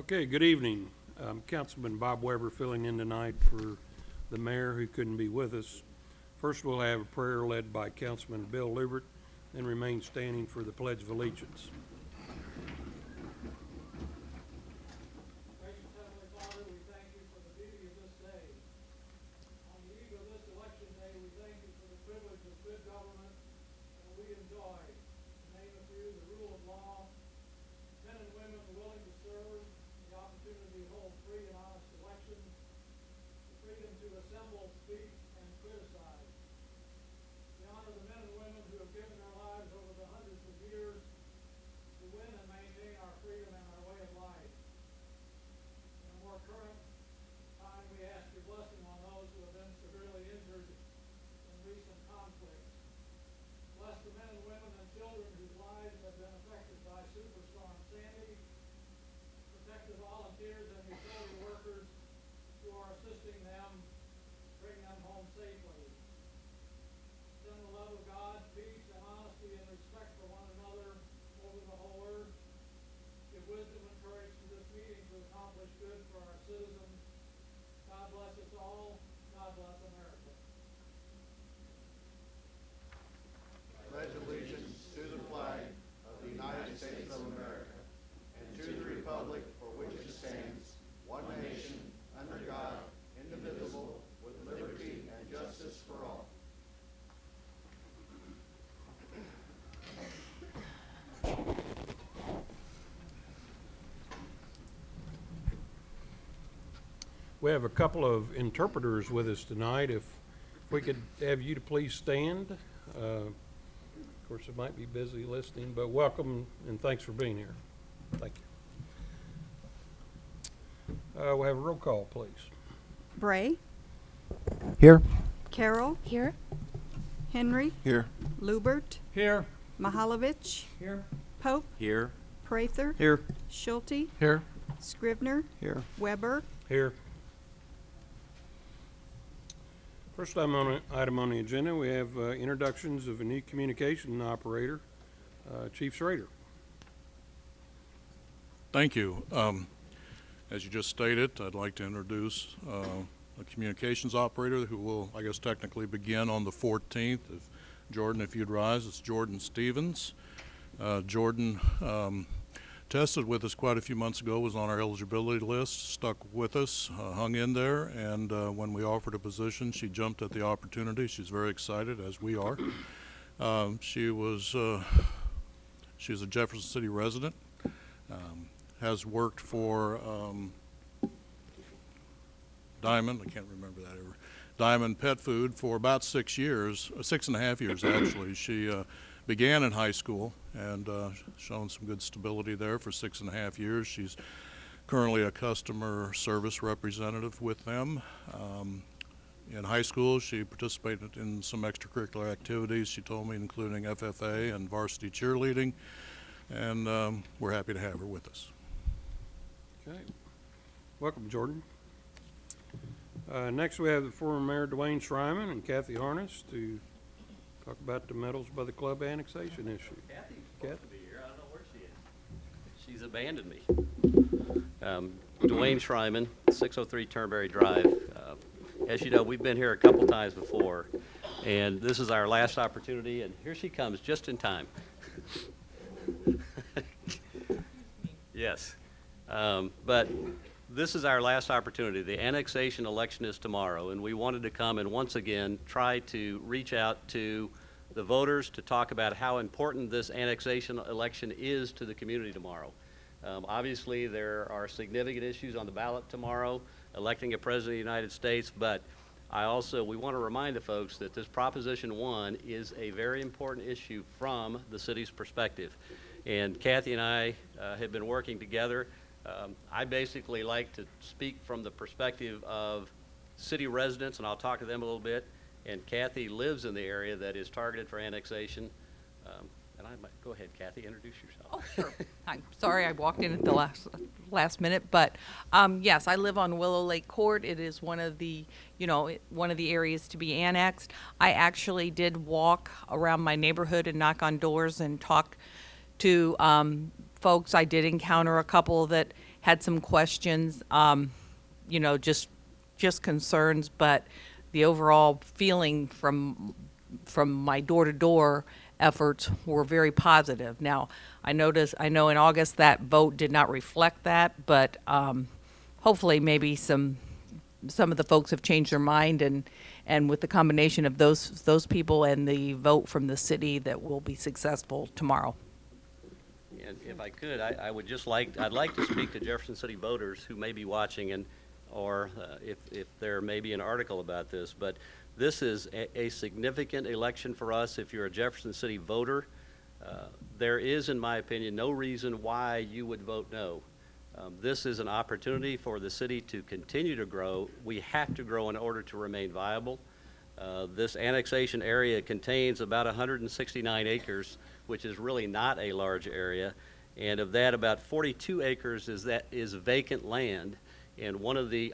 Okay, good evening. Councilman Bob Weber filling in tonight for the mayor who couldn't be with us. First, we'll have a prayer led by Councilman Bill Lubert, then remain standing for the Pledge of Allegiance. Gracious Heavenly Father, we thank you for the beauty of this day. On the eve of this election day, we thank you for the privilege of good government that we enjoy. To name a few, the rule of law, men and women willing to serve, the opportunity to hold free and honest elections, the freedom to assemble, speak, and criticize. We honor the men and women who have given their lives over the hundreds of years to win and maintain our freedom and our way of life. In a more current time, we ask your blessing on those who have been severely injured in recent conflicts. Bless the men and women and children whose lives have been affected by Superstorm Sandy. Protect the volunteers and utility workers who are assisting them, bring them home safely. Send the love of God, peace, and honesty and respect for one another over the whole earth. Give wisdom and courage to this meeting to accomplish good for our citizens. God bless us all. God bless America. Pledge allegiance to the flag of the United States of America and to the republic for which it stands, one nation, under God, indivisible, with liberty and justice for all. We have a couple of interpreters with us tonight. If we could have you to please stand. Of course, it might be busy listening, but welcome and thanks for being here. Thank you. We'll have a roll call, please. Bray, Here. Carroll, Here. Henry, Here. Lubert, Here. Mahalovich, Here. Pope, Here. Prather, Here. Schulte, Here. Scrivener, Here. Weber. Here. First item on the agenda, we have introductions of a new communication operator, Chief Schrader. Thank you. As you just stated, I'd like to introduce a communications operator who will, I guess, technically begin on the 14th. Jordan, if you'd rise, it's Jordan Stevens. Jordan tested with us quite a few months ago, was on our eligibility list, stuck with us, hung in there, and when we offered a position, she jumped at the opportunity. She's very excited, as we are. She's a Jefferson City resident, has worked for Diamond, I can't remember that ever, Diamond Pet Food for about 6 years, 6.5 years actually. She began in high school and shown some good stability there for 6.5 years. She's currently a customer service representative with them. In high school, she participated in some extracurricular activities, she told me, including FFA and varsity cheerleading, and we're happy to have her with us. Okay. Welcome, Jordan. Next, we have the former Mayor Dwayne Schreiman and Kathy Harness to talk about the Metals by the Club annexation issue. Kathy's supposed to be here. I don't know where she is. She's abandoned me. Dwayne Schreiman, 603 Turnberry Drive. As you know, we've been here a couple times before, and this is our last opportunity, and here she comes just in time. Yes. But this is our last opportunity. The annexation election is tomorrow, and we wanted to come and once again try to reach out to the voters to talk about how important this annexation election is to the community tomorrow. Obviously, there are significant issues on the ballot tomorrow, electing a president of the United States, but we want to remind the folks that this Proposition 1 is a very important issue from the city's perspective. And Kathy and I have been working together. I basically like to speak from the perspective of city residents, and I'll talk to them a little bit. And Kathy lives in the area that is targeted for annexation. And I might go ahead, Kathy, introduce yourself. Oh, sure. I'm sorry I walked in at the last minute, but yes, I live on Willow Lake Court. It is one of the areas to be annexed. I actually did walk around my neighborhood and knock on doors and talk to folks. I did encounter a couple that had some questions, just concerns, but the overall feeling from my door-to-door efforts were very positive. Now, I know in August that vote did not reflect that, but hopefully maybe some of the folks have changed their mind, and with the combination of those people and the vote from the city, that will be successful tomorrow. And if I could, I'd like to speak to Jefferson City voters who may be watching, or if there may be an article about this, but this is a significant election for us. If you're a Jefferson City voter, there is, in my opinion, no reason why you would vote no. This is an opportunity for the city to continue to grow. We have to grow in order to remain viable. This annexation area contains about 169 acres, which is really not a large area. And of that, about 42 acres is vacant land. And one of the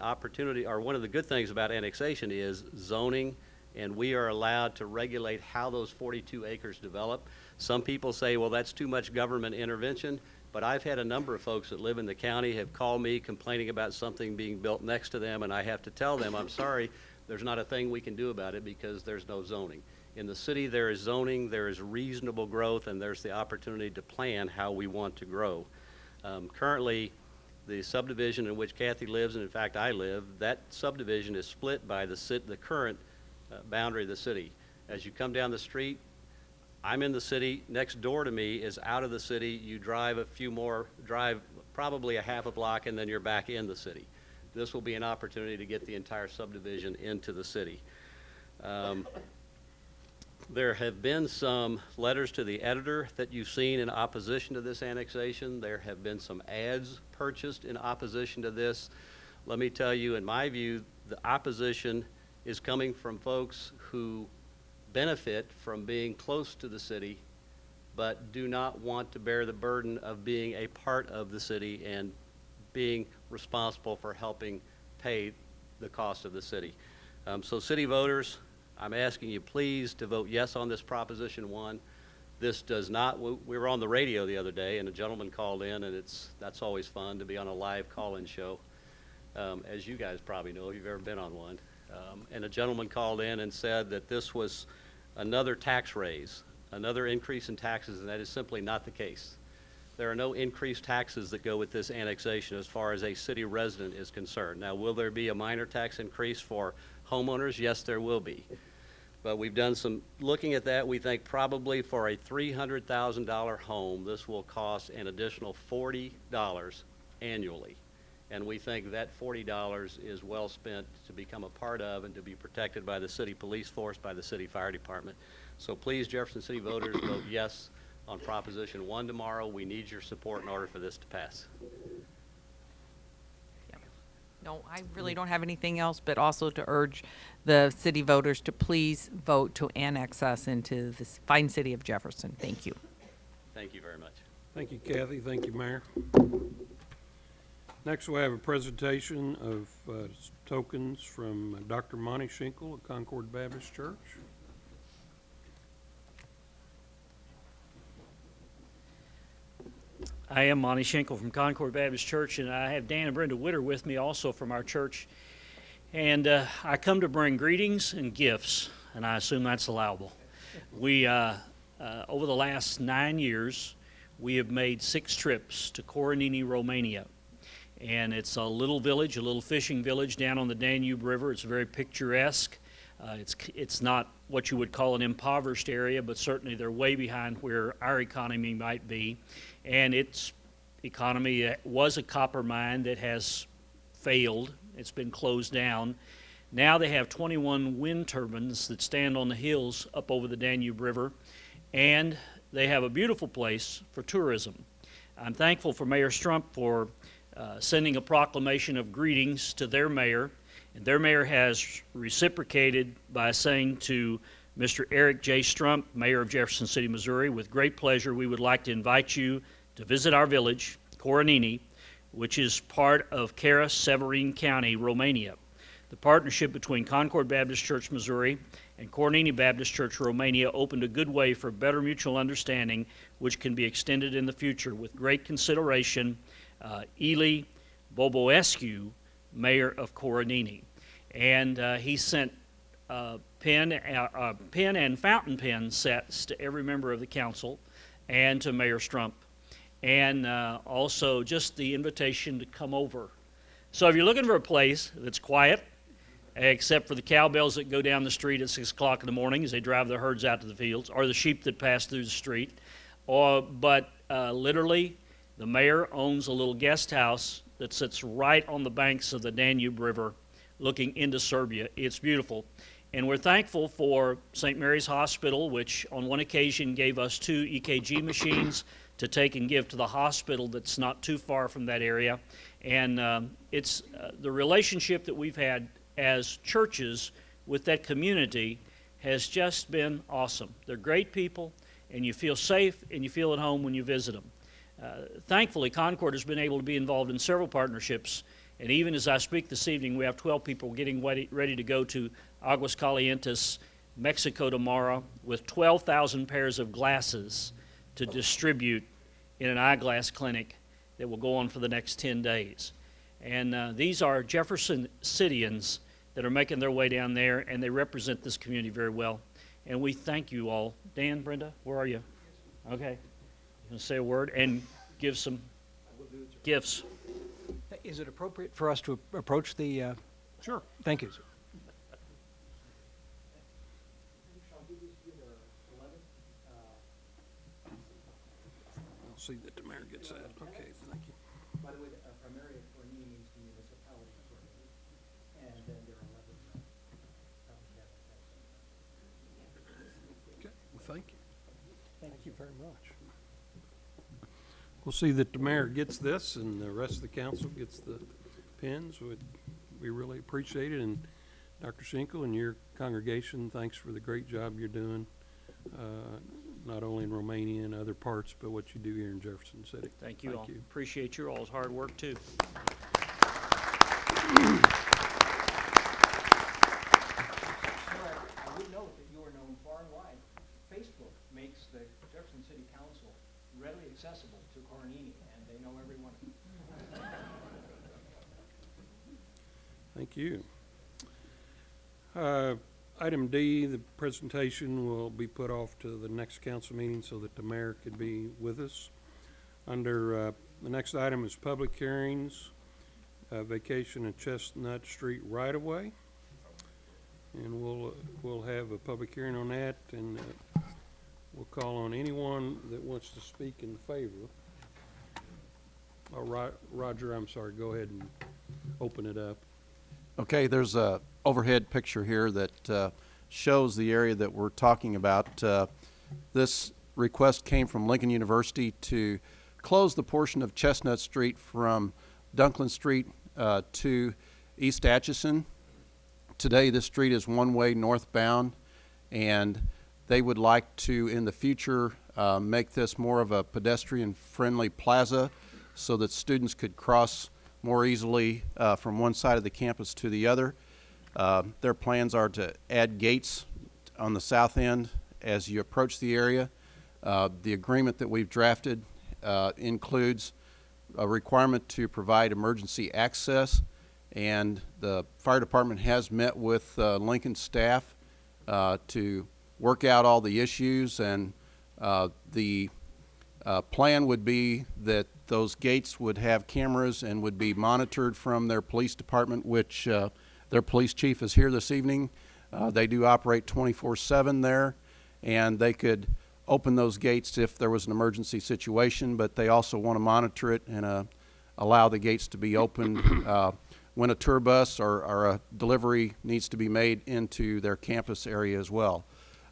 good things about annexation is zoning, and we are allowed to regulate how those 42 acres develop. Some people say, well, that's too much government intervention. But I've had a number of folks that live in the county have called me complaining about something being built next to them, and I have to tell them, I'm sorry, there's not a thing we can do about it because there's no zoning. In the city, there is zoning, there is reasonable growth, and there's the opportunity to plan how we want to grow. Currently, the subdivision in which Kathy lives, and in fact I live, that subdivision is split by the current boundary of the city. As you come down the street, I'm in the city. Next door to me is out of the city. You drive drive probably a half a block, and then you're back in the city. This will be an opportunity to get the entire subdivision into the city. There have been some letters to the editor that you've seen in opposition to this annexation. There have been some ads purchased in opposition to this. Let me tell you, in my view, the opposition is coming from folks who benefit from being close to the city, but do not want to bear the burden of being a part of the city and being responsible for helping pay the cost of the city. So city voters, I'm asking you please to vote yes on this Proposition 1. This does not, we were on the radio the other day and a gentleman called in, and that's always fun to be on a live call-in show, as you guys probably know if you've ever been on one. And a gentleman called in and said that this was another tax raise, another increase in taxes, and that is simply not the case. There are no increased taxes that go with this annexation as far as a city resident is concerned. Now, will there be a minor tax increase for homeowners? Yes, there will be. But we've done some looking at that. We think probably for a $300,000 home, this will cost an additional $40 annually. And we think that $40 is well spent to become a part of and to be protected by the city police force, by the city fire department. So please, Jefferson City voters, vote yes on Proposition 1 tomorrow. We need your support in order for this to pass. No, I really don't have anything else, but also to urge the city voters to please vote to annex us into this fine city of Jefferson. Thank you. Thank you very much. Thank you, Kathy. Thank you, Mayor. Next, we'll have a presentation of tokens from Dr. Monty Schinkel of Concord Baptist Church. I am Monty Schinkel from Concord Baptist Church, and I have Dan and Brenda Witter with me also from our church. And I come to bring greetings and gifts, and I assume that's allowable. We, over the last 9 years, we have made 6 trips to Coronini, Romania. And it's a little village, a little fishing village down on the Danube River. It's very picturesque. It's not what you would call an impoverished area, but certainly they're way behind where our economy might be. And its economy was a copper mine that has failed. It's been closed down. Now they have 21 wind turbines that stand on the hills up over the Danube River, and they have a beautiful place for tourism. I'm thankful for Mayor Strump for sending a proclamation of greetings to their mayor, and their mayor has reciprocated by saying to Mr. Eric J. Strump, mayor of Jefferson City, Missouri, with great pleasure we would like to invite you to visit our village, Coronini, which is part of Cara-Severin County, Romania. The partnership between Concord Baptist Church, Missouri, and Coronini Baptist Church, Romania opened a good way for better mutual understanding, which can be extended in the future. With great consideration, Ely Boboescu, mayor of Coronini. And he sent pen and fountain pen sets to every member of the council and to Mayor Strump. And also just the invitation to come over. So if you're looking for a place that's quiet, except for the cowbells that go down the street at 6 o'clock in the morning as they drive their herds out to the fields, or the sheep that pass through the street, but literally the mayor owns a little guest house that sits right on the banks of the Danube River looking into Serbia. It's beautiful. And we're thankful for St. Mary's Hospital, which on one occasion gave us 2 EKG machines to take and give to the hospital that's not too far from that area. And it's the relationship that we've had as churches with that community has just been awesome. They're great people, and you feel safe and you feel at home when you visit them. Thankfully, Concord has been able to be involved in several partnerships, and even as I speak this evening, we have 12 people getting ready to go to Aguas Calientes, Mexico tomorrow with 12,000 pairs of glasses to distribute in an eyeglass clinic that will go on for the next 10 days. And these are Jefferson Cityans that are making their way down there, and they represent this community very well. And we thank you all. Dan, Brenda, where are you? Okay. You can say a word and give some gifts. Is it appropriate for us to approach the? Sure. Thank you, sir. I'll see that the mayor gets that. Okay, thank you. By the way, primarily Coronini means the municipality of Coronini, and then there are 11 Okay, well, thank you. Thank you very much. We'll see that the mayor gets this and the rest of the council gets the pins. We really appreciate it. And Dr. Schenkel and your congregation, thanks for the great job you're doing, not only in Romania and other parts, but what you do here in Jefferson City. Thank you all. Appreciate your all's hard work, too. I would note that you are known far and wide. Facebook makes the Jefferson City Council readily accessible to Coronini, and they know every one of you. Thank you. Item D, the presentation will be put off to the next council meeting so that the mayor could be with us. Under the next item is public hearings, vacation and Chestnut Street right-of-way. And we'll have a public hearing on that, and we'll call on anyone that wants to speak in favor. Roger, I'm sorry, go ahead and open it up. Okay, there's a overhead picture here that shows the area that we're talking about. This request came from Lincoln University to close the portion of Chestnut Street from Dunklin Street to East Atchison. Today this street is one-way northbound, and they would like to in the future make this more of a pedestrian-friendly plaza so that students could cross more easily from one side of the campus to the other. Their plans are to add gates on the south end as you approach the area. The agreement that we've drafted includes a requirement to provide emergency access, and the fire department has met with Lincoln staff to work out all the issues, and the plan would be that those gates would have cameras and would be monitored from their police department, which their police chief is here this evening. They do operate 24/7 there, and they could open those gates if there was an emergency situation, but they also want to monitor it and allow the gates to be opened when a tour bus or a delivery needs to be made into their campus area as well.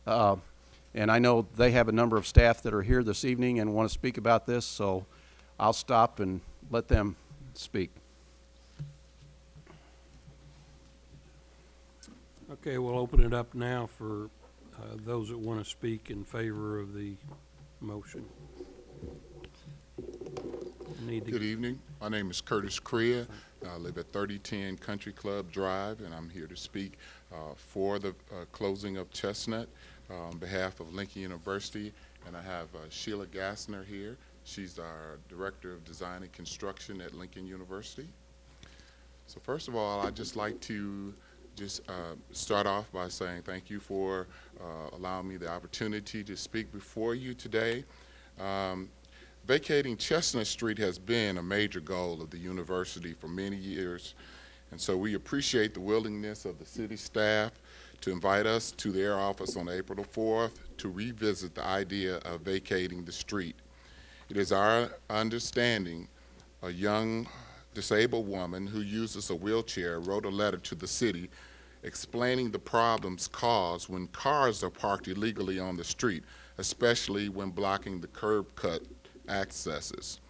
And I know they have a number of staff that are here this evening and want to speak about this, so I'll stop and let them speak. Okay, we'll open it up now for those that want to speak in favor of the motion. Good evening. My name is Curtis Crea. I live at 3010 Country Club Drive, and I'm here to speak for the closing of Chestnut on behalf of Lincoln University. And I have Sheila Gassner here. She's our Director of Design and Construction at Lincoln University. So first of all, I'd just like to start off by saying thank you for allowing me the opportunity to speak before you today. Vacating Chestnut Street has been a major goal of the university for many years, and so we appreciate the willingness of the city staff to invite us to their office on April the 4th to revisit the idea of vacating the street. It is our understanding a young disabled woman who uses a wheelchair wrote a letter to the city explaining the problems caused when cars are parked illegally on the street, especially when blocking the curb cut accesses.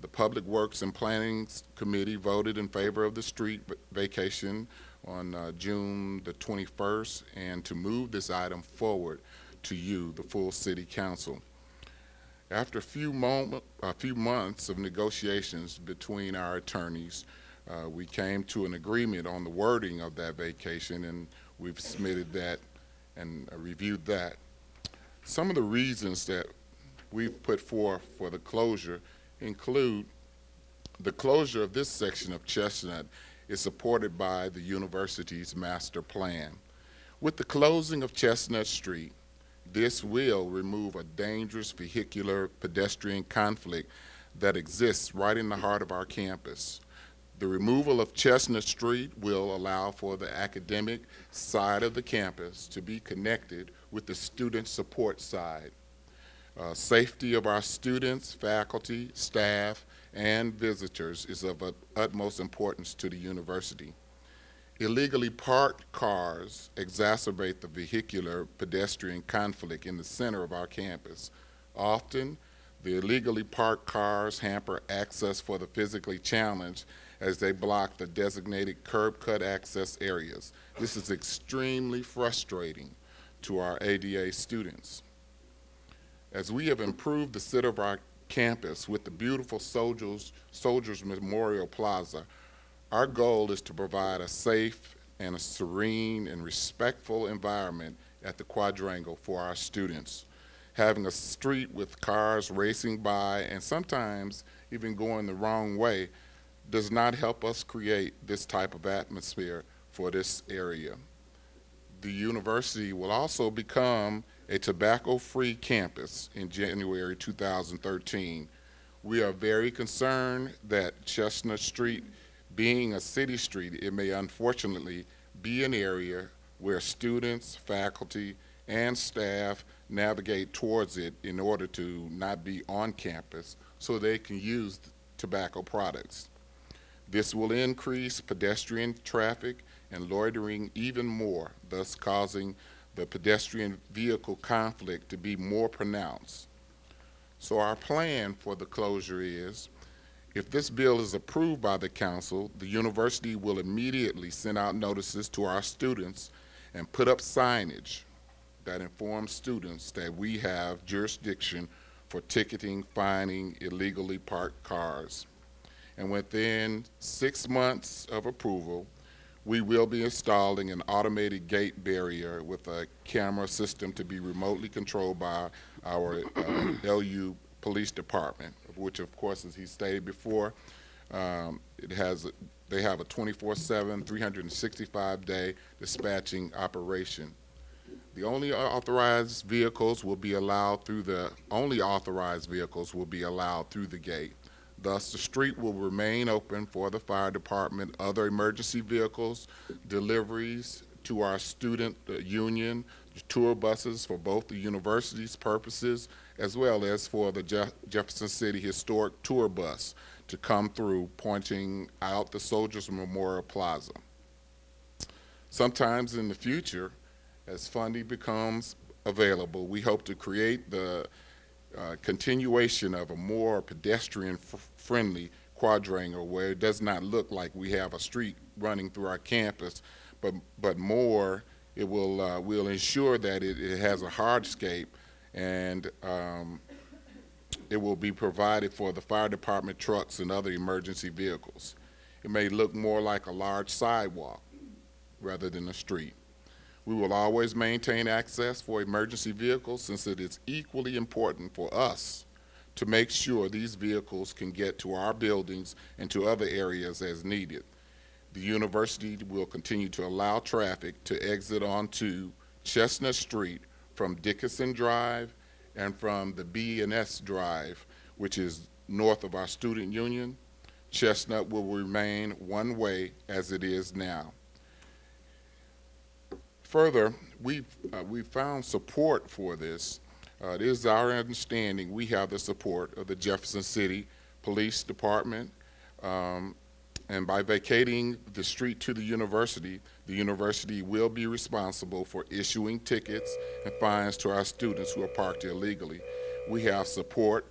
The Public Works and Planning Committee voted in favor of the street vacation on June the 21st, and to move this item forward to you, the full City Council. After a few months of negotiations between our attorneys, we came to an agreement on the wording of that vacation, and we've submitted that and reviewed that. Some of the reasons that we've put forth for the closure include the closure of this section of Chestnut is supported by the university's master plan. With the closing of Chestnut Street, this will remove a dangerous vehicular pedestrian conflict that exists right in the heart of our campus. The removal of Chestnut Street will allow for the academic side of the campus to be connected with the student support side. Safety of our students, faculty, staff, and visitors is of utmost importance to the university. Illegally parked cars exacerbate the vehicular pedestrian conflict in the center of our campus. Often, the illegally parked cars hamper access for the physically challenged as they block the designated curb cut access areas. This is extremely frustrating to our ADA students. As we have improved the center of our campus with the beautiful Soldiers Memorial Plaza, our goal is to provide a safe and a serene and respectful environment at the quadrangle for our students. Having a street with cars racing by and sometimes even going the wrong way does not help us create this type of atmosphere for this area. The university will also become a tobacco-free campus in January 2013. We are very concerned that Chestnut Street, being a city street, it may unfortunately be an area where students, faculty, and staff navigate towards it in order to not be on campus so they can use tobacco products. This will increase pedestrian traffic and loitering even more, thus causing the pedestrian vehicle conflict to be more pronounced. So our plan for the closure is, if this bill is approved by the council, the university will immediately send out notices to our students and put up signage that informs students that we have jurisdiction for ticketing, fining illegally parked cars. And within 6 months of approval, we will be installing an automated gate barrier with a camera system to be remotely controlled by our LU Police Department, which of course, as he stated before, they have a 24/7, 365-day dispatching operation. The only authorized vehicles will be allowed through the gate. Thus, the street will remain open for the fire department, other emergency vehicles, deliveries to our student union, tour buses for both the university's purposes, as well as for the Jefferson City Historic Tour Bus to come through, pointing out the Soldiers Memorial Plaza. Sometimes in the future, as funding becomes available, we hope to create the continuation of a more pedestrian-friendly quadrangle where it does not look like we have a street running through our campus, but more it will ensure that it has a hardscape, and it will be provided for the fire department trucks and other emergency vehicles. It may look more like a large sidewalk rather than a street. We will always maintain access for emergency vehicles since it is equally important for us to make sure these vehicles can get to our buildings and to other areas as needed. The university will continue to allow traffic to exit onto Chestnut Street from Dickinson Drive and from the B&S Drive, which is north of our student union. Chestnut will remain one way as it is now. Further, we found support for this. It is our understanding we have the support of the Jefferson City Police Department, and by vacating the street to the university will be responsible for issuing tickets and fines to our students who are parked illegally. We have support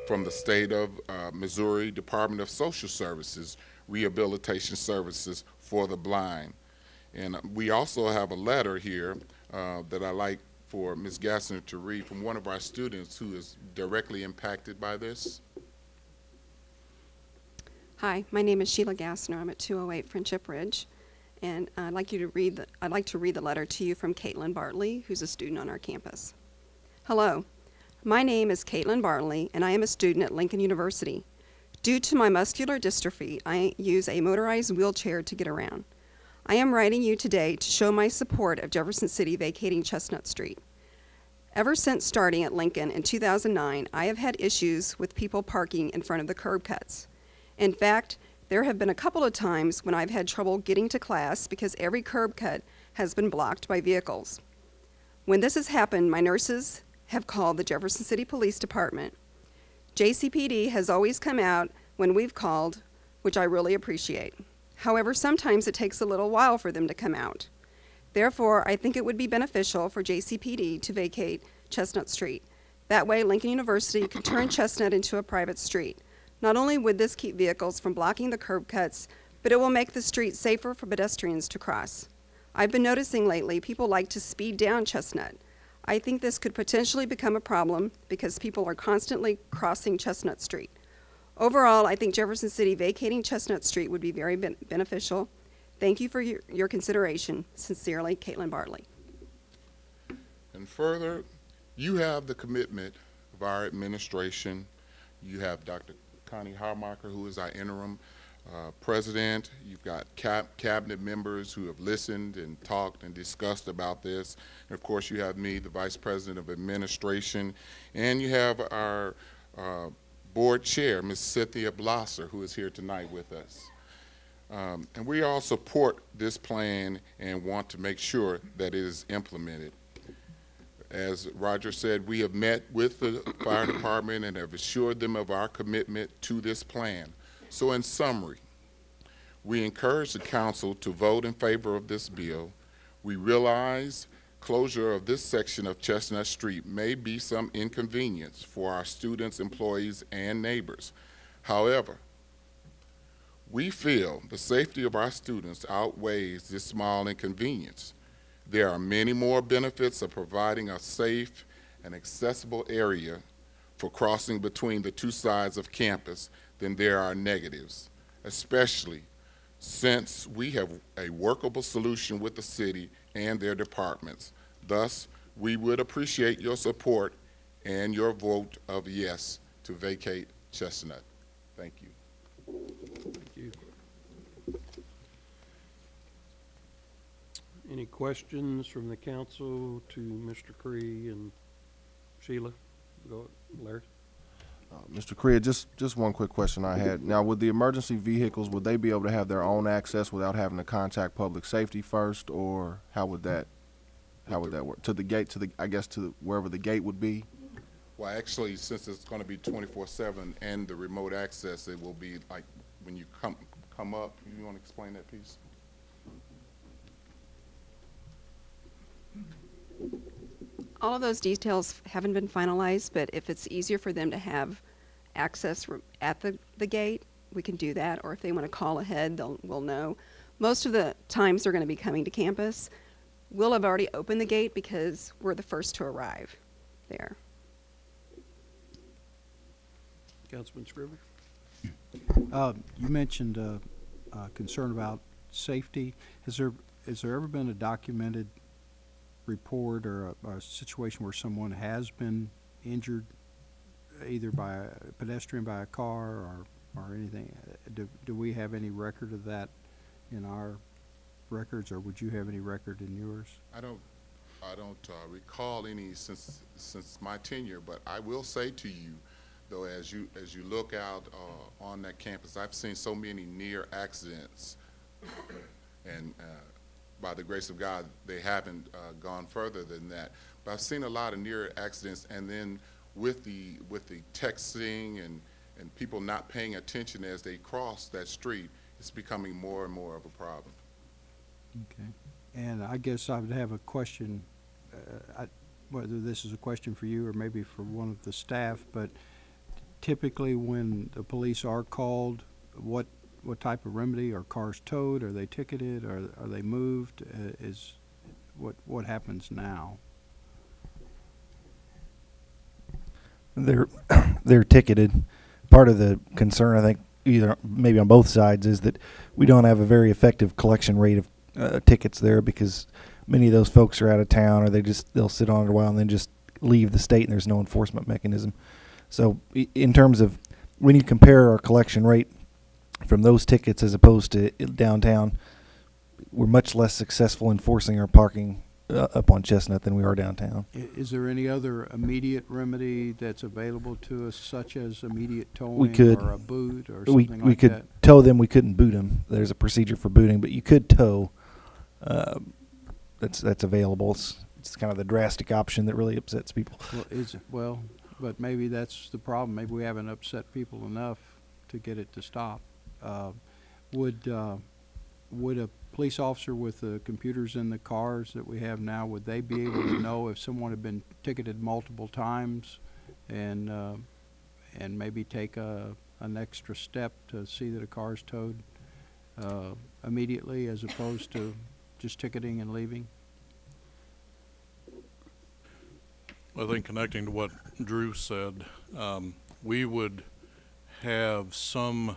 from the state of Missouri Department of Social Services, Rehabilitation Services for the Blind. And we also have a letter here that I'd like for Ms. Gassner to read from one of our students who is directly impacted by this. Hi, my name is Sheila Gassner. I'm at 208 Friendship Ridge, and I'd like to read the letter to you from Caitlin Bartley, who's a student on our campus. Hello, my name is Caitlin Bartley, and I am a student at Lincoln University. Due to my muscular dystrophy, I use a motorized wheelchair to get around. I am writing you today to show my support of Jefferson City vacating Chestnut Street. Ever since starting at Lincoln in 2009, I have had issues with people parking in front of the curb cuts. In fact, there have been a couple of times when I've had trouble getting to class because every curb cut has been blocked by vehicles. When this has happened, my nurses have called the Jefferson City Police Department. JCPD has always come out when we've called, which I really appreciate. However, sometimes it takes a little while for them to come out. Therefore, I think it would be beneficial for JCPD to vacate Chestnut Street. That way, Lincoln University could turn Chestnut into a private street. Not only would this keep vehicles from blocking the curb cuts, but it will make the street safer for pedestrians to cross. I've been noticing lately people like to speed down Chestnut. I think this could potentially become a problem because people are constantly crossing Chestnut Street. Overall, I think Jefferson City vacating Chestnut Street would be very beneficial. Thank you for your consideration. Sincerely, Caitlin Bartley. And further, you have the commitment of our administration. You have Dr. Connie Harmacher, who is our interim president. You've got cabinet members who have listened and talked and discussed about this. And of course, you have me, the vice president of administration, and you have our board chair, Ms. Cynthia Blosser, who is here tonight with us. And we all support this plan and want to make sure that it is implemented. As Roger said, we have met with the fire department and have assured them of our commitment to this plan. So in summary, we encourage the council to vote in favor of this bill. We realize closure of this section of Chestnut Street may be some inconvenience for our students, employees, and neighbors. However, we feel the safety of our students outweighs this small inconvenience. There are many more benefits of providing a safe and accessible area for crossing between the two sides of campus than there are negatives, especially since we have a workable solution with the city and their departments. Thus, we would appreciate your support and your vote of yes to vacate Chestnut. Thank you. Thank you. Any questions from the council to Mr. Cree and Sheila? Go, Larry. Mr. Cree, just one quick question I had. Now, with the emergency vehicles, would they be able to have their own access without having to contact public safety first, or how would that work? To the gate, I guess to wherever the gate would be? Well, actually, since it's going to be 24/7 and the remote access, it will be like when you come up. You want to explain that piece? All of those details haven't been finalized, but if it's easier for them to have access at the gate, we can do that. Or if they want to call ahead, we'll know. Most of the times they're going to be coming to campus. We'll have already opened the gate because we're the first to arrive there. Councilman Scribner? You mentioned concern about safety. Has there ever been a documented report or a situation where someone has been injured either by a pedestrian, by a car, or anything? Do we have any record of that in our records, or would you have any record in yours? I don't recall any since my tenure, but I will say to you, though, as you look out on that campus, I've seen so many near accidents, and by the grace of God, they haven't gone further than that. But I've seen a lot of near accidents, and then with the texting and people not paying attention as they cross that street, it's becoming more and more of a problem. Okay. And I guess I would have a question, whether this is a question for you or maybe for one of the staff, but typically when the police are called, what type of remedy? Are cars towed? Are they ticketed? Are they moved? What happens now? They're ticketed. Part of the concern, I think, either maybe on both sides, is that we don't have a very effective collection rate of tickets there, because many of those folks are out of town, or they'll sit on it a while and then just leave the state, and there's no enforcement mechanism. So in terms of when you compare our collection rate from those tickets as opposed to downtown, we're much less successful enforcing our parking up on Chestnut than we are downtown. Is there any other immediate remedy that's available to us, such as immediate towing We could. or a boot or something we like could that? tow them. We couldn't boot them. There's a procedure for booting, but you could tow. That's available. It's kind of the drastic option that really upsets people. Well, but maybe that's the problem. Maybe we haven't upset people enough to get it to stop. Would a police officer with the computers in the cars that we have now, would they be able to know if someone had been ticketed multiple times, and maybe take an extra step to see that a car is towed immediately, as opposed to just ticketing and leaving? I think connecting to what Drew said, we would have some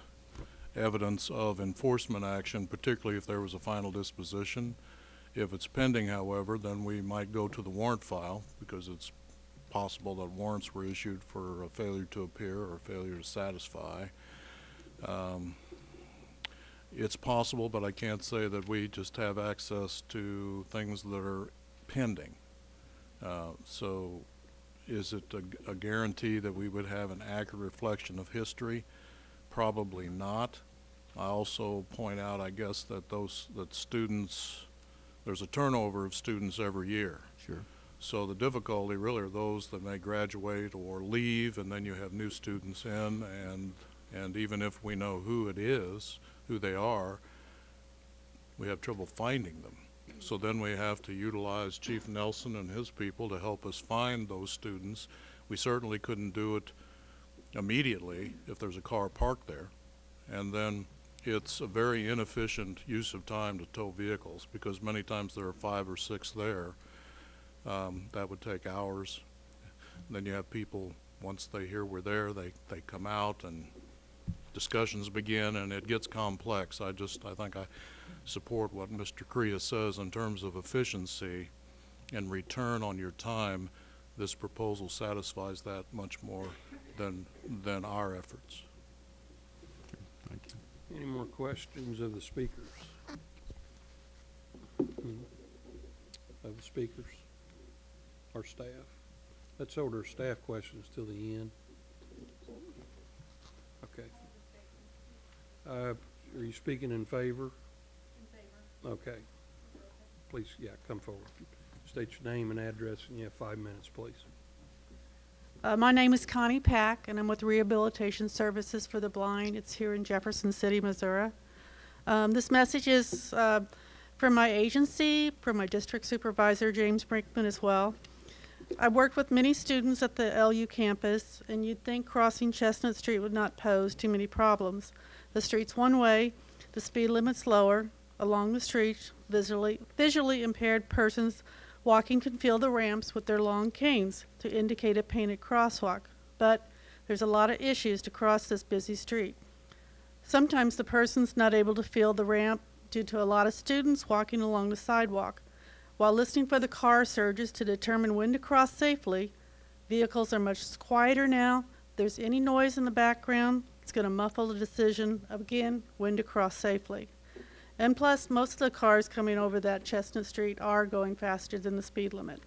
evidence of enforcement action, particularly if there was a final disposition. If it's pending, however, then we might go to the warrant file, because it's possible that warrants were issued for a failure to appear or failure to satisfy. It's possible, but I can't say that we just have access to things that are pending. So is it a guarantee that we would have an accurate reflection of history? Probably not. I also point out, I guess, that students, there's a turnover of students every year. Sure. So the difficulty really are those that may graduate or leave, and then you have new students in, and even if we know who it is, who they are, we have trouble finding them. So then we have to utilize Chief Nelson and his people to help us find those students. We certainly couldn't do it immediately if there's a car parked there, and then it's a very inefficient use of time to tow vehicles, because many times there are 5 or 6 there. That would take hours. And then you have people, once they hear we're there, they come out and discussions begin, and it gets complex. I think I support what Mr. Crea says in terms of efficiency and return on your time. This proposal satisfies that much more than our efforts. Thank you. Any more questions of the speakers? Of the speakers or staff? Let's hold our staff questions till the end. Okay. Are you speaking in favor? In favor. Okay. Please, come forward. State your name and address, and you have 5 minutes, please. My name is Connie Pack, and I'm with Rehabilitation Services for the Blind. It's here in Jefferson City, Missouri. This message is from my agency, from my district supervisor, James Brinkman, as well. I worked with many students at the LU campus, and you'd think crossing Chestnut Street would not pose too many problems. The street's one way, the speed limit's lower. Along the street, visually impaired persons walking can feel the ramps with their long canes to indicate a painted crosswalk, but there's a lot of issues to cross this busy street. Sometimes the person's not able to feel the ramp due to a lot of students walking along the sidewalk. While listening for the car surges to determine when to cross safely, vehicles are much quieter now. If there's any noise in the background, it's going to muffle the decision of, again, when to cross safely. And plus, most of the cars coming over that Chestnut Street are going faster than the speed limit.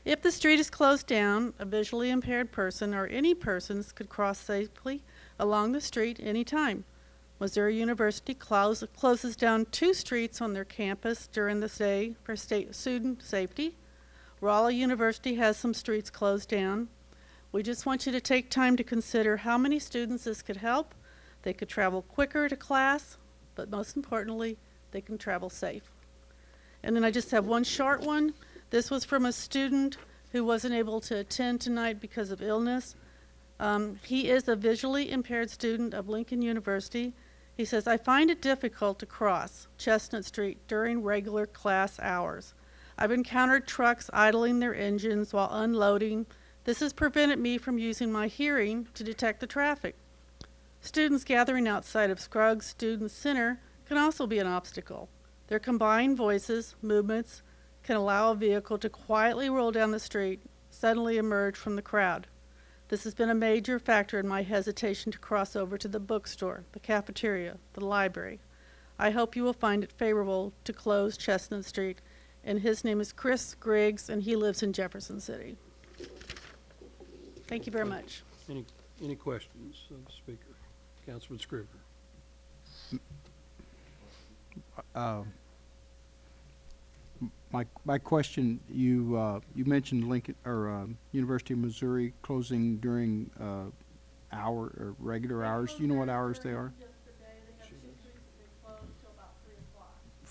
If the street is closed down, a visually impaired person or any persons could cross safely along the street anytime. Missouri University closes down 2 streets on their campus during the day for student safety. Rolla University has some streets closed down. We just want you to take time to consider how many students this could help. They could travel quicker to class, but most importantly, they can travel safe. And then I just have one short one. This was from a student who wasn't able to attend tonight because of illness. He is a visually impaired student of Lincoln University. He says, I find it difficult to cross Chestnut Street during regular class hours. I've encountered trucks idling their engines while unloading. This has prevented me from using my hearing to detect the traffic. Students gathering outside of Scruggs Student Center can also be an obstacle. Their combined voices, movements, can allow a vehicle to quietly roll down the street, suddenly emerge from the crowd. This has been a major factor in my hesitation to cross over to the bookstore, the cafeteria, the library. I hope you will find it favorable to close Chestnut Street. And his name is Chris Griggs, and he lives in Jefferson City. Thank you very much. Any questions of the speaker? Councilman Scrivener. My question, you mentioned Lincoln or University of Missouri closing during regular hours. Do you know what hours they are?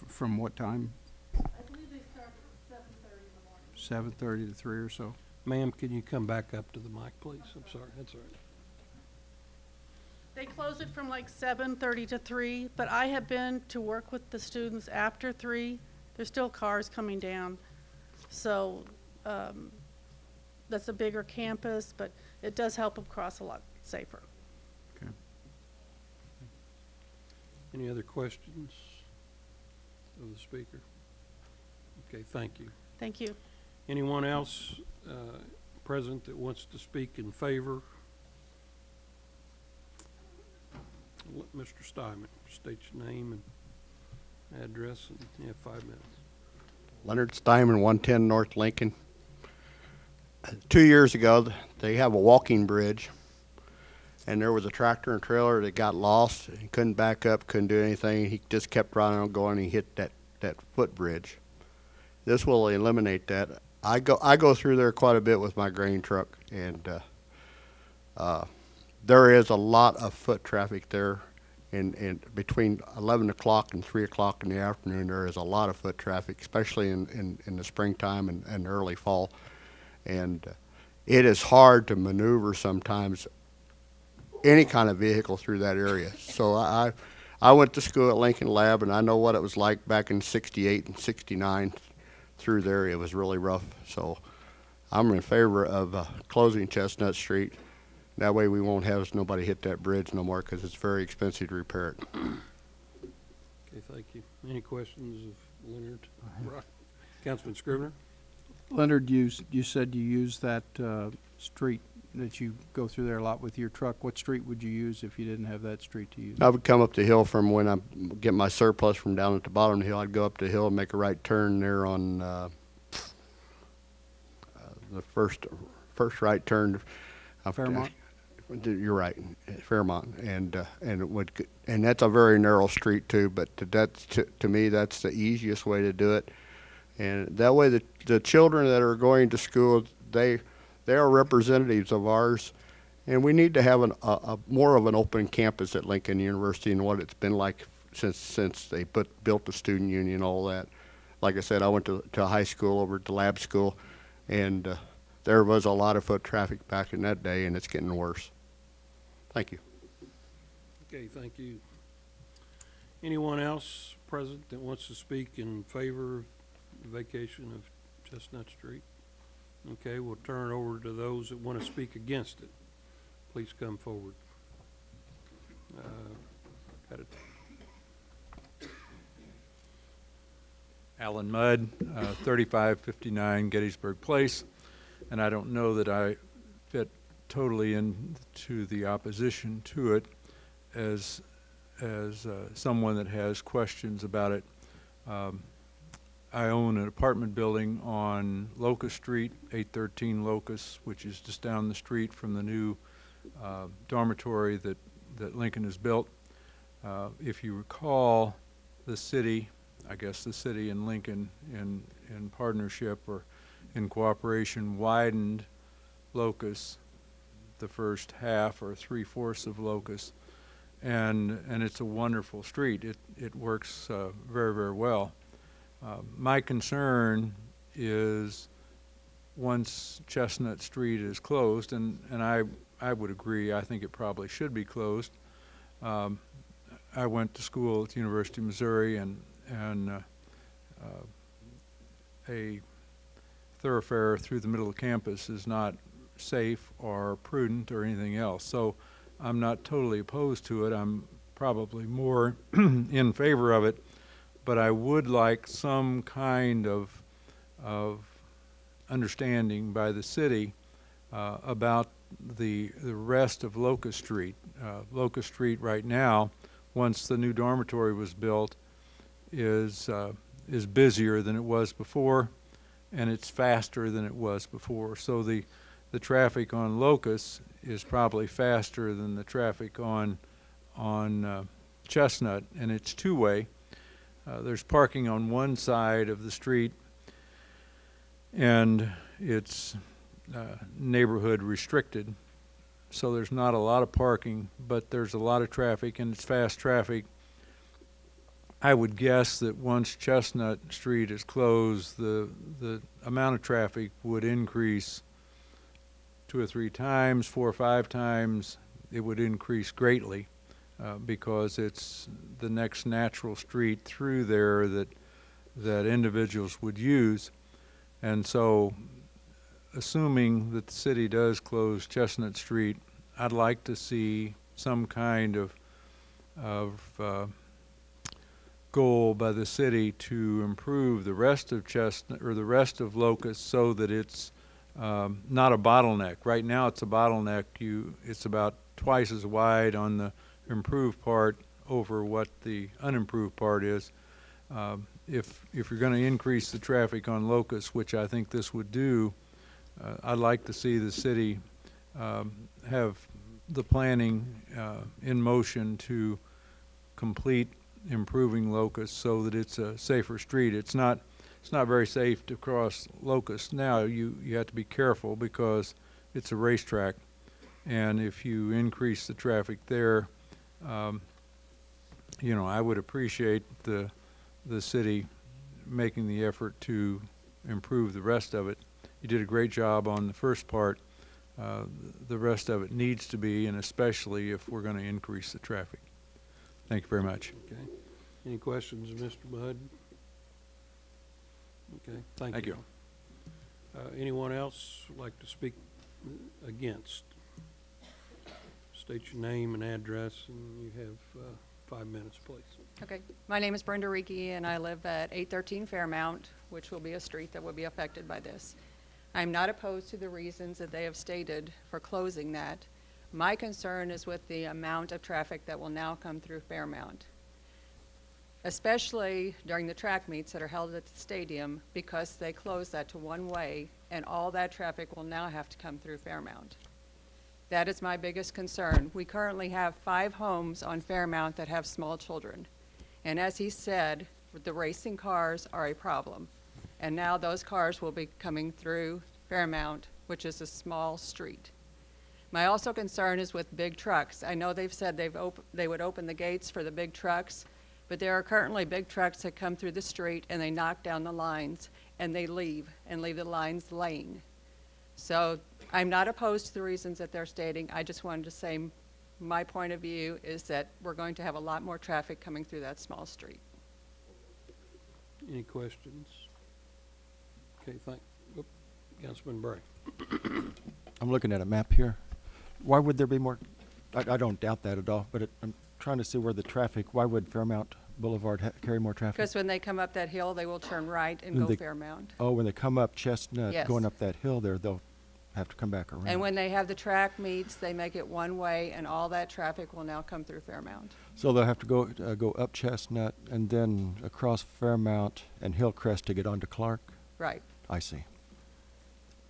From what time? I believe they start at 7:30 in the morning. 7:30 to 3 or so. Ma'am, can you come back up to the mic, please? I'm sorry. That's all right. They close it from like 7:30 to 3, but I have been to work with the students after 3. There's still cars coming down. So that's a bigger campus, but it does help them cross a lot safer. Okay. Any other questions of the speaker? Okay, thank you. Thank you. Anyone else present that wants to speak in favor? Let Mr. Steinman state your name and address, and you have 5 minutes. Leonard Steinman, 110 North Lincoln. 2 years ago, they have a walking bridge, and there was a tractor and trailer that got lost. He couldn't back up, couldn't do anything. He just kept running on going, and he hit that footbridge. This will eliminate that. I go through there quite a bit with my grain truck, and there is a lot of foot traffic there. In between 11 o'clock and 3 o'clock in the afternoon, there is a lot of foot traffic, especially in the springtime and early fall. And it is hard to maneuver sometimes any kind of vehicle through that area. So I went to school at Lincoln Lab, and I know what it was like back in 68 and 69 through there. It was really rough. So I'm in favor of closing Chestnut Street. That way we won't have nobody hit that bridge no more, because it's very expensive to repair it. Okay, thank you. Any questions of Leonard? Right. Councilman Scrivener? Leonard, you said you use that street that you go through there a lot with your truck. What street would you use if you didn't have that street to use? I would come up the hill from when I get my surplus from down at the bottom of the hill. I'd go up the hill and make a right turn there on the first right turn. Fairmont? You're right, Fairmont, and that's a very narrow street too. But that's to me, that's the easiest way to do it, and that way the children that are going to school, they are representatives of ours, and we need to have a more of an open campus at Lincoln University than what it's been like since they built the student union and all that. Like I said, I went to high school over at the lab school, and there was a lot of foot traffic back in that day, and it's getting worse. Thank you. Okay, thank you. Anyone else present that wants to speak in favor of the vacation of Chestnut Street? Okay, we'll turn it over to those that want to speak against it. Please come forward. Got it. Alan Mudd, 3559 Gettysburg Place, and I don't know that I fit totally into the opposition to it, as someone that has questions about it. I own an apartment building on Locust Street, 813 Locust, which is just down the street from the new dormitory that Lincoln has built. If you recall, the city, I guess the city and Lincoln in partnership or in cooperation widened Locust, the first half or 3/4 of Locust, and it's a wonderful street. It works very, very well. My concern is once Chestnut Street is closed, and I would agree, I think it probably should be closed. I went to school at the University of Missouri, and a thoroughfare through the middle of campus is not safe or prudent or anything else. So I'm not totally opposed to it. I'm probably more in favor of it, but I would like some kind of understanding by the city about the rest of Locust Street. Locust Street right now, once the new dormitory was built, is busier than it was before, and it's faster than it was before. So the traffic on Locust is probably faster than the traffic on Chestnut, and it's two-way. There's parking on one side of the street, and it's neighborhood restricted, so there's not a lot of parking, but there's a lot of traffic, and it's fast traffic. I would guess that once Chestnut Street is closed, the amount of traffic would increase 2 or 3 times, 4 or 5 times. It would increase greatly because it's the next natural street through there that individuals would use. And so, assuming that the city does close Chestnut Street, I'd like to see some kind of goal by the city to improve the rest of Chestnut or the rest of Locust so that it's not a bottleneck. Right now it's a bottleneck. It's about twice as wide on the improved part over what the unimproved part is. If you're going to increase the traffic on Locust, which I think this would do, I'd like to see the city have the planning in motion to complete improving Locust so that it's a safer street. It's not very safe to cross Locust now. You have to be careful because it's a racetrack, and if you increase the traffic there, you know, I would appreciate the city making the effort to improve the rest of it. You did a great job on the first part. The rest of it needs to be, and especially if we're going to increase the traffic. Thank you very much. Okay. Any questions of Mr. Budd? Okay, thank you. Anyone else like to speak against? State your name and address, and you have 5 minutes, please. Okay. My name is Brenda Reiki, and I live at 813 Fairmount, which will be a street that will be affected by this. I'm not opposed to the reasons that they have stated for closing that. My concern is with the amount of traffic that will now come through Fairmount, especially during the track meets that are held at the stadium, because they close that to one way, and all that traffic will now have to come through Fairmount. That is my biggest concern. We currently have 5 homes on Fairmount that have small children. And as he said, the racing cars are a problem. And now those cars will be coming through Fairmount, which is a small street. My also concern is with big trucks. I know they've said they would open the gates for the big trucks, but there are currently big trucks that come through the street and they knock down the lines and they leave the lines laying. So I'm not opposed to the reasons that they're stating. I just wanted to say my point of view is that we're going to have a lot more traffic coming through that small street. Any questions? Okay, Councilman Bray. I'm looking at a map here. Why would there be more? I don't doubt that at all, but I'm trying to see where the traffic, why would Fairmount Boulevard carry more traffic? Because when they come up that hill, they will turn right and go Fairmount. Oh, when they come up Chestnut, Yes. going up that hill there, have to come back around. And when they have the track meets, they make it one way, and all that traffic will now come through Fairmount. So they'll have to go up Chestnut and then across Fairmount and Hillcrest to get onto Clark? Right. I see.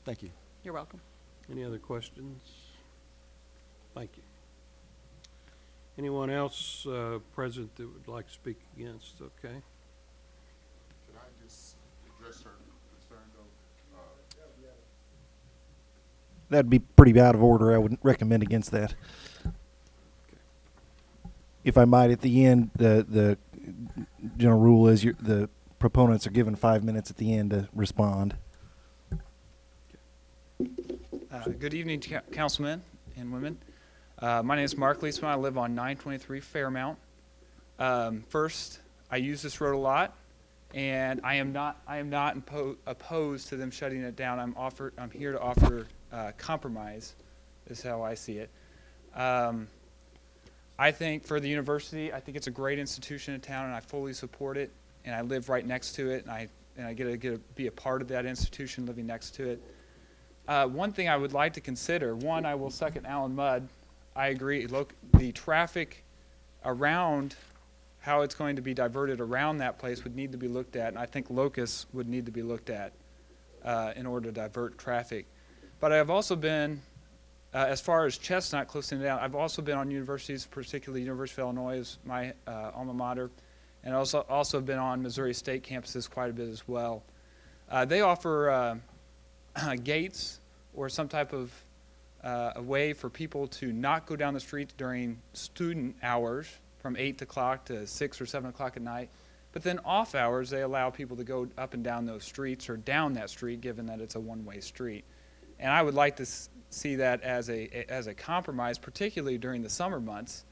Thank you. You're welcome. Any other questions? Thank you. Anyone else present that would like to speak against? Okay. Can I just address her concern though? That'd be pretty out of order. I would recommend against that. If I might, at the end, the general rule is the proponents are given 5 minutes at the end to respond. Good evening, councilmen and women. My name is Mark Leisman. I live on 923 Fairmount. First, I use this road a lot, and I am not opposed to them shutting it down. I'm here to offer compromise. Is how I see it. I think for the university, I think it's a great institution in town, and I fully support it. And I live right next to it, and I get to be a part of that institution, living next to it. One thing I would like to consider, one, I will second Alan Mudd. I agree. Look, the traffic around how it's going to be diverted around that place would need to be looked at, and I think Locust would need to be looked at in order to divert traffic. But I've also been, as far as Chestnut closing it down, I've also been on universities, particularly University of Illinois is my alma mater, and also been on Missouri State campuses quite a bit as well. They offer gates or some type of a way for people to not go down the street during student hours from 8 o'clock to 6 or 7 o'clock at night. But then off hours, they allow people to go up and down those streets or down that street, given that it's a one-way street. And I would like to see that as a compromise, particularly during the summer months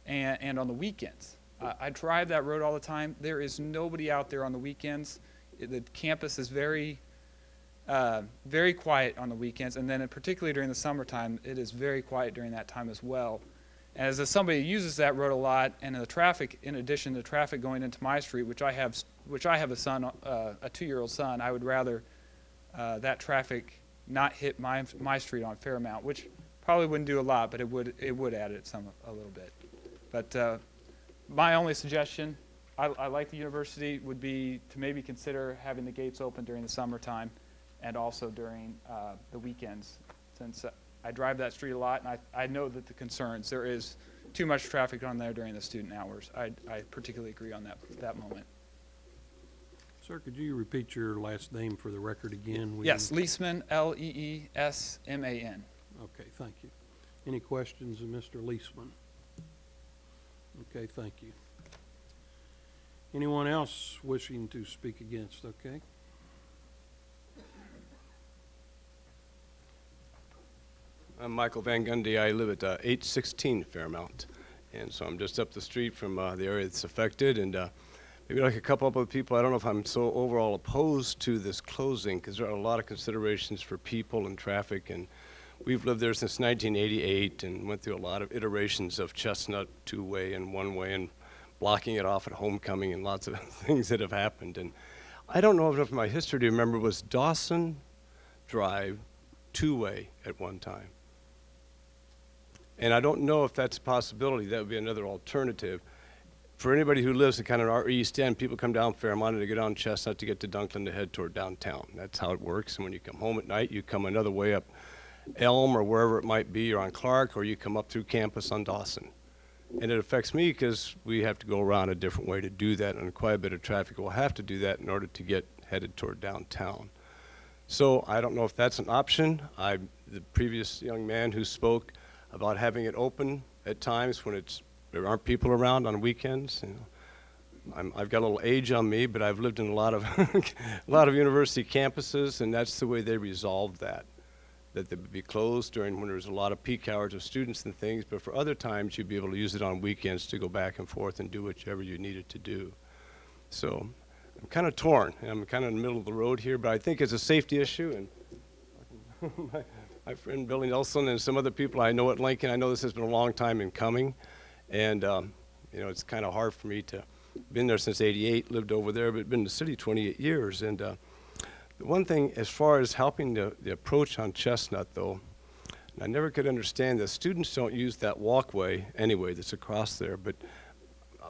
and on the weekends. I drive that road all the time. There is nobody out there on the weekends. The campus is very quiet on the weekends, and then particularly during the summertime, it is very quiet during that time as well. As somebody who uses that road a lot, and the traffic, in addition to traffic going into my street, which I have a son, a 2-year-old son, I would rather that traffic not hit my street on Fairmount, which probably wouldn't do a lot, but it would add it a little bit. But my only suggestion, I like the university, would be to maybe consider having the gates open during the summertime and also during the weekends, since I drive that street a lot, and I know that the concerns, there is too much traffic on there during the student hours. I particularly agree on that moment. Sir, could you repeat your last name for the record again? Yes, Leisman, L-E-E-S-M-A-N. Okay, thank you. Any questions of Mr. Leisman? Okay, thank you. Anyone else wishing to speak against? Okay. I'm Michael Van Gundy. I live at 816 Fairmount, and so I'm just up the street from the area that's affected, and maybe like a couple other people, I don't know if I'm so overall opposed to this closing, because there are a lot of considerations for people and traffic, and we've lived there since 1988 and went through a lot of iterations of Chestnut two-way and one-way and blocking it off at homecoming and lots of things that have happened. And I don't know enough of my history to remember, was Dawson Drive two-way at one time? And I don't know if that's a possibility. That would be another alternative. For anybody who lives in kind of our east end, people come down Fairmont and they get on Chestnut to get to Dunklin to head toward downtown. That's how it works. And when you come home at night, you come another way up Elm or wherever it might be, or on Clark, or you come up through campus on Dawson. And it affects me because we have to go around a different way to do that, and quite a bit of traffic will have to do that in order to get headed toward downtown. So I don't know if that's an option. The previous young man who spoke about having it open at times when there aren't people around on weekends. You know, I've got a little age on me, but I've lived in a lot of a lot of university campuses, and that's the way they resolved that they would be closed during when there's a lot of peak hours of students and things, but for other times you'd be able to use it on weekends to go back and forth and do whichever you needed to do. So I'm kind of torn. I'm kind of in the middle of the road here, but I think it's a safety issue, and my friend Billy Nelson and some other people I know at Lincoln, I know this has been a long time in coming, and you know, it's kind of hard for me to been there since '88, lived over there, but been in the city 28 years, and The one thing, as far as helping the approach on Chestnut, though, and I never could understand that students don't use that walkway anyway that's across there, but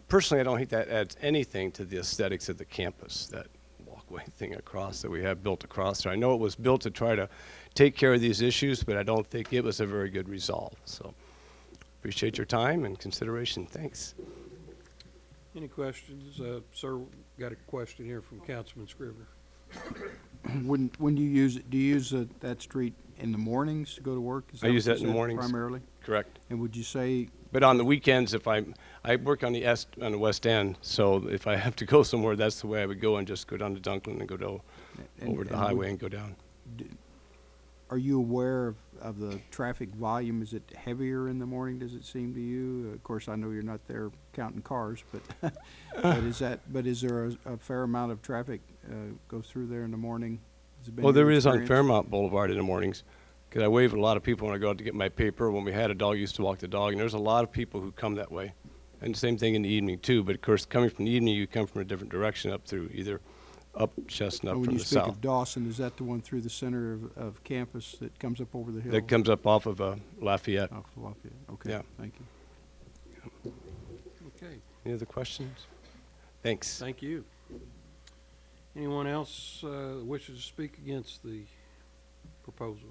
personally, I don't think that adds anything to the aesthetics of the campus, that walkway thing across that we have built across there. I know it was built to try to take care of these issues, but I don't think it was a very good resolve. So appreciate your time and consideration. Thanks. Any questions? Sir, got a question here from Councilman Scrivener. When you use it, do you use that street in the mornings to go to work? Is I use what that you in the said mornings. primarily? Correct. And would you say? But on the weekends, if I work on the West End, so if I have to go somewhere, that's the way I would go, and just go down to Dunklin and go over to the highway and go down. Are you aware of the traffic volume? Is it heavier in the morning, does it seem to you? Of course, I know you're not there counting cars, but but is there a fair amount of traffic go through there in the morning? Has it been Well, there your is on experience? Fairmount Boulevard in the mornings, because I wave at a lot of people when I go out to get my paper. When we had a dog, I used to walk the dog, and there's a lot of people who come that way. And the same thing in the evening, too. But, of course, coming from the evening, you come from a different direction up through either up Chestnut When from you the speak south. of Dawson, is that the one through the center of campus that comes up over the hill? That comes up off of Lafayette. Off of Lafayette, okay, Yeah. thank you. Okay. Any other questions? Thanks. Thank you. Anyone else that wishes to speak against the proposal?